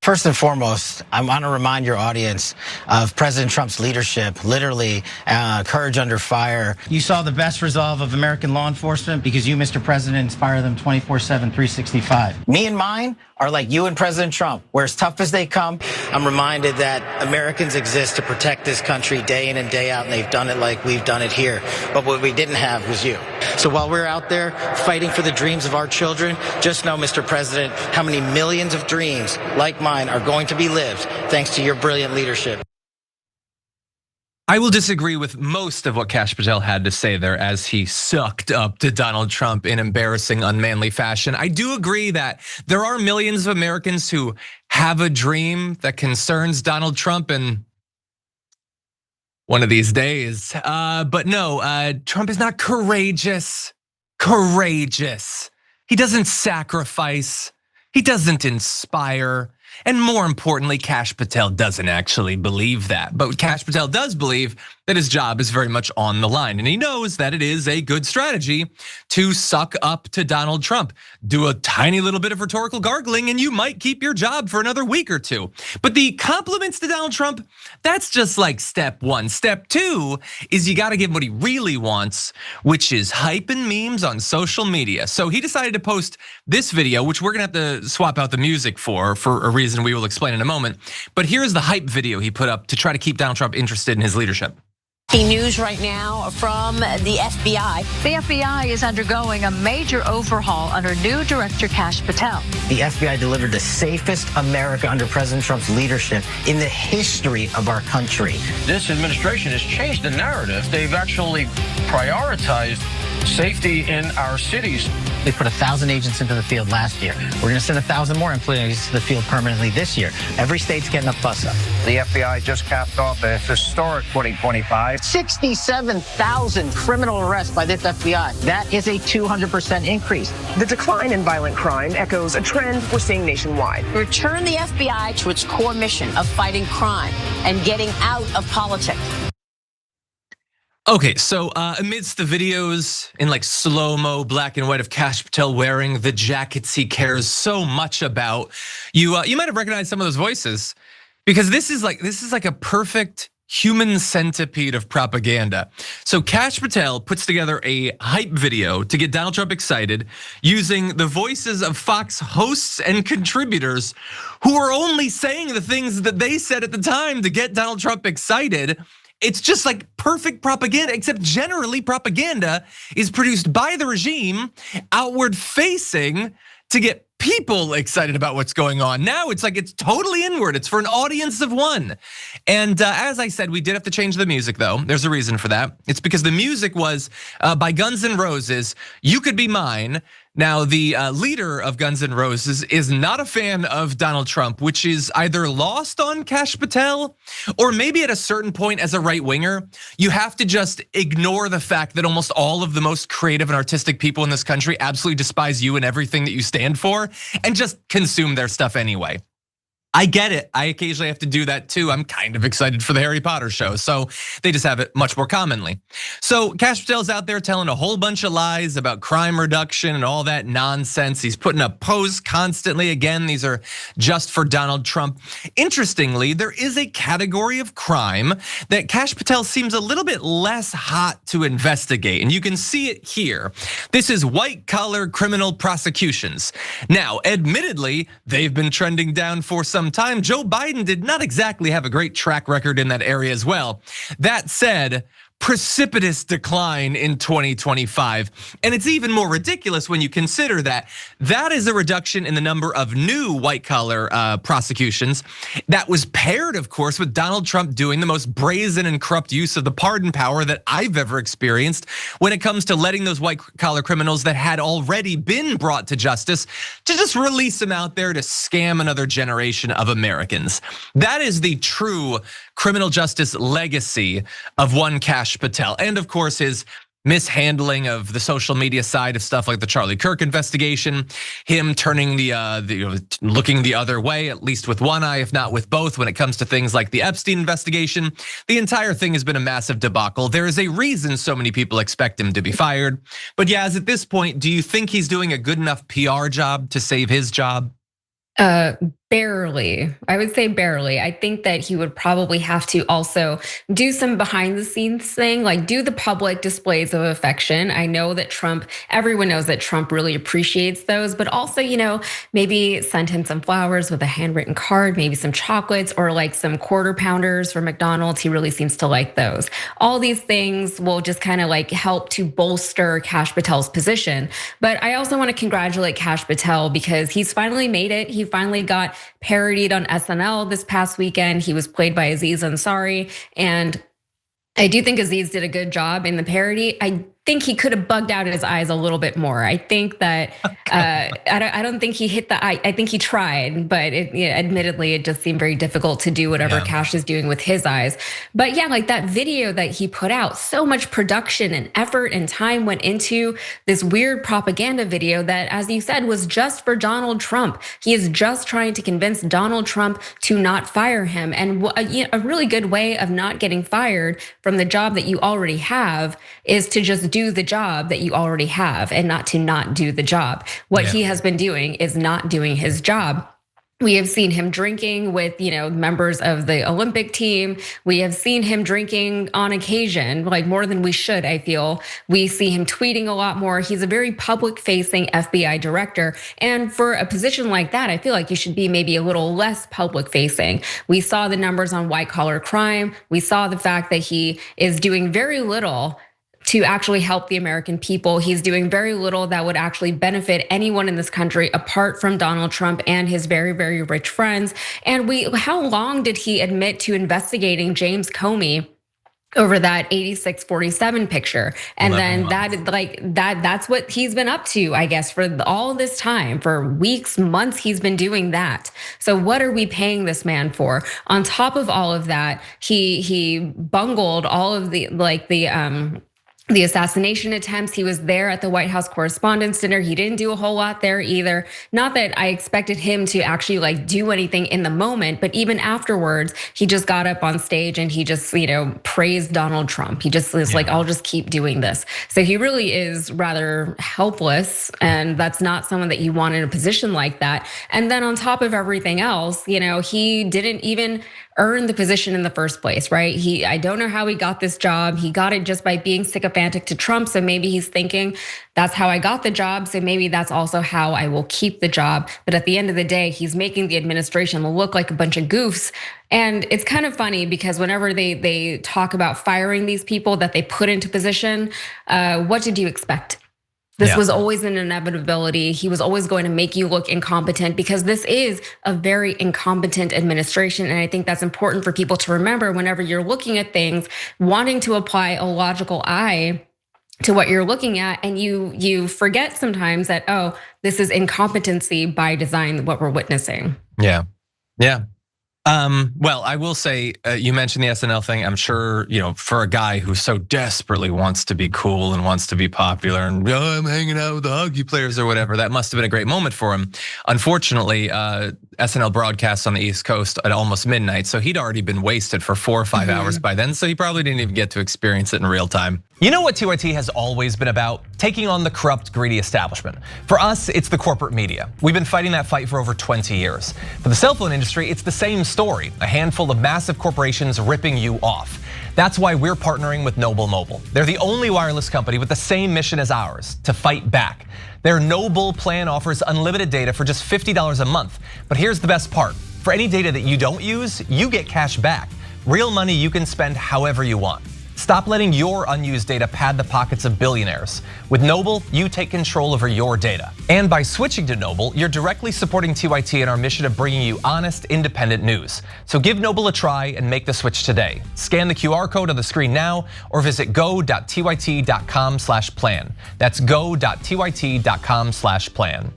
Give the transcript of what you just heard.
First and foremost, I want to remind your audience of President Trump's leadership, literally courage under fire. You saw the best resolve of American law enforcement because you, Mr. President, inspire them 24/7, 365. Me and mine are like you and President Trump, where as tough as they come, I'm reminded that Americans exist to protect this country day in and day out, and they've done it like we've done it here. But what we didn't have was you. So while we're out there fighting for the dreams of our children, just know, Mr. President, how many millions of dreams like mine are going to be lived thanks to your brilliant leadership. I will disagree with most of what Kash Patel had to say there as he sucked up to Donald Trump in embarrassing, unmanly fashion. I do agree that there are millions of Americans who have a dream that concerns Donald Trump and one of these days. But no, Trump is not courageous. He doesn't sacrifice. He doesn't inspire. And more importantly, Kash Patel doesn't actually believe that. But Kash Patel does believe that his job is very much on the line. And he knows that it is a good strategy to suck up to Donald Trump. Do a tiny little bit of rhetorical gargling and you might keep your job for another week or two. But the compliments to Donald Trump, that's just like step one. Step two is you gotta give him what he really wants, which is hype and memes on social media. So he decided to post this video, which we're gonna have to swap out the music for a reason we will explain in a moment. But here's the hype video he put up to try to keep Donald Trump interested in his leadership. News right now from the FBI. The FBI is undergoing a major overhaul under new Director Kash Patel. The FBI delivered the safest America under President Trump's leadership in the history of our country. This administration has changed the narrative. They've actually prioritized safety in our cities. We put 1,000 agents into the field last year. We're gonna send 1,000 more employees to the field permanently this year. Every state's getting a plus up. The FBI just capped off a historic 2025. 67,000 criminal arrests by this FBI. That is a 200% increase. The decline in violent crime echoes a trend we're seeing nationwide. Return the FBI to its core mission of fighting crime and getting out of politics. Okay, so amidst the videos in like slow-mo black and white of Kash Patel wearing the jackets he cares so much about, you might have recognized some of those voices because this is like a perfect human centipede of propaganda. So Kash Patel puts together a hype video to get Donald Trump excited using the voices of Fox hosts and contributors who are only saying the things that they said at the time to get Donald Trump excited. It's just like perfect propaganda, except generally propaganda is produced by the regime, outward facing to get people excited about what's going on. Now it's like it's totally inward. It's for an audience of one. And as I said, we did have to change the music though. There's a reason for that. It's because the music was by Guns N' Roses, You Could Be Mine. Now, the leader of Guns N' Roses is not a fan of Donald Trump, which is either lost on Kash Patel or maybe at a certain point as a right winger, you have to just ignore the fact that almost all of the most creative and artistic people in this country absolutely despise you and everything that you stand for and just consume their stuff anyway. I get it. I occasionally have to do that too. I'm kind of excited for the Harry Potter show, so they just have it much more commonly. So Kash Patel's out there telling a whole bunch of lies about crime reduction and all that nonsense. He's putting up posts constantly. Again, these are just for Donald Trump. Interestingly, there is a category of crime that Kash Patel seems a little bit less hot to investigate, and you can see it here. This is white-collar criminal prosecutions. Now, admittedly, they've been trending down for some time. Joe Biden did not exactly have a great track record in that area as well. That said, precipitous decline in 2025. And it's even more ridiculous when you consider that that is a reduction in the number of new white collar prosecutions that was paired, of course, with Donald Trump doing the most brazen and corrupt use of the pardon power that I've ever experienced when it comes to letting those white collar criminals that had already been brought to justice to just release them out there to scam another generation of Americans. That is the true criminal justice legacy of one Kash Patel. And of course, his mishandling of the social media side of stuff like the Charlie Kirk investigation, him turning looking the other way, at least with one eye, if not with both, when it comes to things like the Epstein investigation. The entire thing has been a massive debacle. There is a reason so many people expect him to be fired. But Yaz, at this point, do you think he's doing a good enough PR job to save his job? Barely. I would say barely. I think that he would probably have to also do some behind the scenes thing, like do the public displays of affection. I know that everyone knows that Trump really appreciates those, but also, maybe send him some flowers with a handwritten card, maybe some chocolates or like some quarter pounders from McDonald's. He really seems to like those. All these things will just kind of like help to bolster Kash Patel's position. But I also want to congratulate Kash Patel because he's finally made it. He finally got parodied on SNL this past weekend. He was played by Aziz Ansari, and I do think Aziz did a good job in the parody. I think he could have bugged out his eyes a little bit more. I think that I don't think he hit the eye. I think he tried, but admittedly, it just seemed very difficult to do whatever Kash is doing with his eyes. But yeah, like that video that he put out, so much production and effort and time went into this weird propaganda video that, as you said, was just for Donald Trump. He is just trying to convince Donald Trump to not fire him. And a really good way of not getting fired from the job that you already have is to just do the job that you already have and not to not do the job. What he has been doing is not doing his job. We have seen him drinking with, members of the Olympic team. We have seen him drinking on occasion, like more than we should, I feel. We see him tweeting a lot more. He's a very public-facing FBI director. And for a position like that, I feel like you should be maybe a little less public-facing. We saw the numbers on white-collar crime. We saw the fact that he is doing very little to actually help the American people. He's doing very little that would actually benefit anyone in this country apart from Donald Trump and his very, very rich friends. And how long did he admit to investigating James Comey over that 86-47 picture? And then that's what he's been up to, I guess, for all this time, for weeks, months, he's been doing that. So what are we paying this man for? On top of all of that, he bungled all of the assassination attempts. He was there at the White House Correspondents' Dinner. He didn't do a whole lot there either. Not that I expected him to actually do anything in the moment, but even afterwards, he just got up on stage and he just, praised Donald Trump. He just was like, I'll just keep doing this. So he really is rather helpless, and that's not someone that you want in a position like that. And then on top of everything else, he didn't even earn the position in the first place, right? I don't know how he got this job. He got it just by being sycophantic to Trump. So maybe he's thinking, that's how I got the job. So maybe that's also how I will keep the job. But at the end of the day, he's making the administration look like a bunch of goofs. And it's kind of funny because whenever they talk about firing these people that they put into position, what did you expect? This was always an inevitability. He was always going to make you look incompetent because this is a very incompetent administration. And I think that's important for people to remember whenever you're looking at things, wanting to apply a logical eye to what you're looking at. And you forget sometimes that, this is incompetency by design, what we're witnessing. Yeah. Well, I will say, you mentioned the SNL thing. I'm sure, for a guy who so desperately wants to be cool and wants to be popular and I'm hanging out with the hockey players or whatever, that must have been a great moment for him. Unfortunately, SNL broadcasts on the East Coast at almost midnight. So he'd already been wasted for 4 or 5 hours by then. So he probably didn't even get to experience it in real time. You know what TYT has always been about? Taking on the corrupt, greedy establishment. For us, it's the corporate media. We've been fighting that fight for over 20 years. For the cell phone industry, it's the same story. A handful of massive corporations ripping you off. That's why we're partnering with Noble Mobile. They're the only wireless company with the same mission as ours, to fight back. Their Noble plan offers unlimited data for just $50 a month. But here's the best part. For any data that you don't use, you get cash back. Real money you can spend however you want. Stop letting your unused data pad the pockets of billionaires. With Noble, you take control over your data. And by switching to Noble, you're directly supporting TYT in our mission of bringing you honest, independent news. So give Noble a try and make the switch today. Scan the QR code on the screen now or visit go.tyt.com/plan. That's go.tyt.com/plan.